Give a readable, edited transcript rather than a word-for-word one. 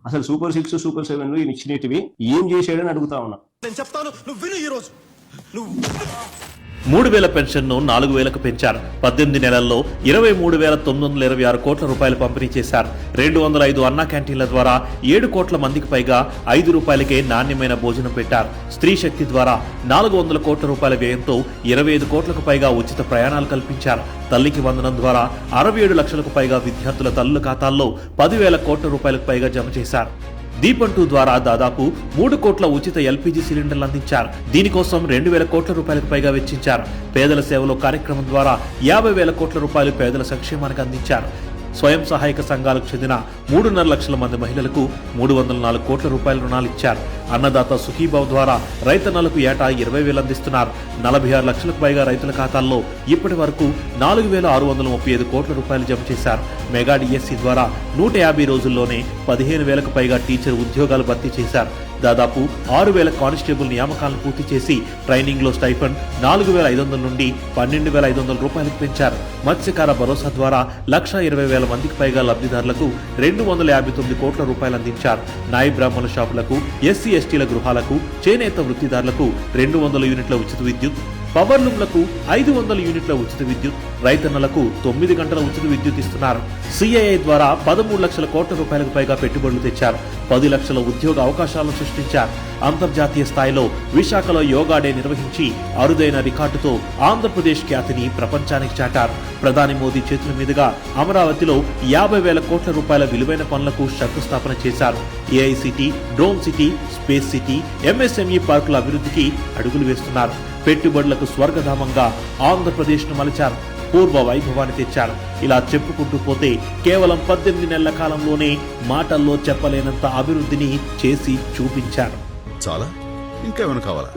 అసలు super 6 super 7 ఈయన ఇచ్చినవి ఏం చేశాడని అడుగుతా ఉన్నా. నేను చెప్తాను, నువ్వు విను. ఈ రోజు నువ్వు 3000 పెన్షన్ను 4000కు పెంచారు. 18 నెలల్లో 23,926 కోట్ల రూపాయలు పంపిణీ చేశారు. 205 అన్నా క్యాంటీన్ల ద్వారా 7 కోట్ల మందికి పైగా 5 రూపాయలకే నాణ్యమైన భోజనం పెట్టారు. స్త్రీ శక్తి ద్వారా 400 కోట్ల రూపాయల వ్యయంతో 25 కోట్లకు పైగా ఉచిత ప్రయాణాలు కల్పించారు. తల్లికి వందనం ద్వారా 67 లక్షలకు పైగా విద్యార్థుల తల్లుల ఖాతాల్లో 10,000 కోట్ల రూపాయలకు పైగా జమ చేశారు. దీపం 2 ద్వారా దాదాపు 3 కోట్ల ఉచిత ఎల్పీజీ సిలిండర్లు అందించారు. దీనికోసం 2,000 కోట్ల రూపాయలకు పైగా వెచ్చించారు. పేదల సేవలో కార్యక్రమం ద్వారా 50,000 కోట్ల రూపాయలు పేదల సంక్షేమానికి అందించారు. స్వయం సహాయక సంఘాలకు చెందిన 3.5 లక్షల మంది మహిళలకు 304 కోట్ల రూపాయల రుణాలు ఇచ్చారు. అన్నదాత సుఖీభావ్ ద్వారా రైతన్నలకు ఏటా 20,000 అందిస్తున్నారు. 46 లక్షలకు పైగా రైతుల ఖాతాల్లో ఇప్పటి వరకు 4,635 కోట్ల రూపాయలు జమ చేశారు. మెగా డిఎస్సి ద్వారా 150 రోజుల్లోనే 15,000కు పైగా టీచర్ ఉద్యోగాలు భర్తీ చేశారు. దాదాపు 6,000 కానిస్టేబుల్ నియామకాలను పూర్తి చేసి ట్రైనింగ్ లో స్టైఫండ్ 4,500 నుండి 12,500 రూపాయలకు పెంచారు. మత్స్యకార భరోసా ద్వారా 1,20,000 మందికి పైగా లబ్ధిదారులకు 259 కోట్ల రూపాయలు అందించారు. నాయి బ్రాహ్మణ షాపులకు, ఎస్సీ ఎస్టీల గృహాలకు, చేనేత వృత్తిదారులకు 200 యూనిట్ల ఉచిత విద్యుత్, పవర్ లూమ్లకు 500 యూనిట్ల ఉచిత విద్యుత్, రైతన్నలకు 9 గంటల ఉచిత విద్యుత్ ఇస్తున్నారు. సిఐఐ ద్వారా 13 లక్షల కోట్ల రూపాయలకు పైగా పెట్టుబడులు తెచ్చారు. 10 లక్షల ఉద్యోగ అవకాశాలను సృష్టించారు. అంతర్జాతీయ స్థాయిలో విశాఖలో యోగా డే నిర్వహించి అరుదైన రికార్డుతో ఆంధ్రప్రదేశ్ ఖ్యాతిని ప్రపంచానికి చాటారు. ప్రధాని మోదీ చేతుల మీదుగా అమరావతిలో 50,000 కోట్ల రూపాయల విలువైన పనులకు శంకుస్థాపన చేశారు. AI city, drone city, space city, MSME పార్కుల అభివృద్ధికి అడుగులు వేస్తున్నారు. పెట్టుబడులకు స్వర్గధామంగా ఆంధ్రప్రదేశ్ను మలిచారు. పూర్వ వైభవాన్ని తెచ్చారు. ఇలా చెప్పుకుంటూ పోతే కేవలం 18 నెలల కాలంలోనే మాటల్లో చెప్పలేనంత అభివృద్ధిని చేసి చూపించారు. చాలా ఇంకా ఏమైనా కావాలా?